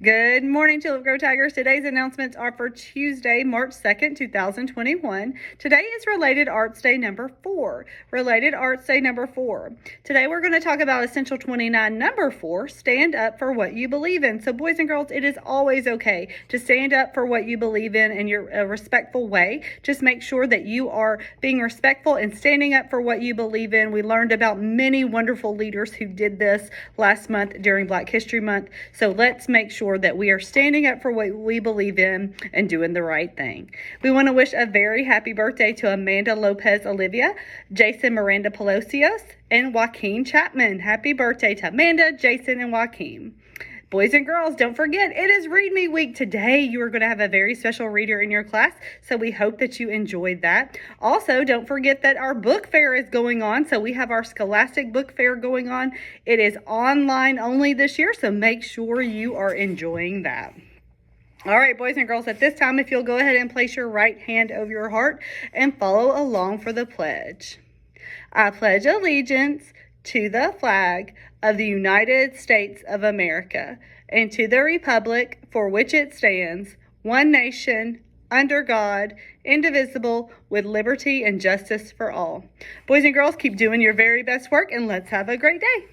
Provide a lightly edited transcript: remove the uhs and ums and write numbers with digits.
Good morning, Tulip Grove Tigers. Today's announcements are for Tuesday, March 2nd, 2021. Today is Related Arts Day number 4. Related Arts Day number 4. Today we're going to talk about Essential 29 number 4, stand up for what you believe in. So boys and girls, it is always okay to stand up for what you believe in a respectful way. Just make sure that you are being respectful and standing up for what you believe in. We learned about many wonderful leaders who did this last month during Black History Month. So let's make sure that we are standing up for what we believe in and doing the right thing. We want to wish a very happy birthday to Amanda Lopez Olivia, Jason Miranda Pelosios, and Joaquin Chapman. Happy birthday to Amanda, Jason, and Joaquin. Boys and girls, don't forget, it is Read Me Week. Today, you are going to have a very special reader in your class, so we hope that you enjoyed that. Also, don't forget that our book fair is going on, so we have our Scholastic Book Fair going on. It is online only this year, so make sure you are enjoying that. All right, boys and girls, at this time, if you'll go ahead and place your right hand over your heart and follow along for the pledge. I pledge allegiance to the flag of the United States of America and to the republic for which it stands, one nation, under God, indivisible, with liberty and justice for all. Boys and girls, keep doing your very best work, and let's have a great day.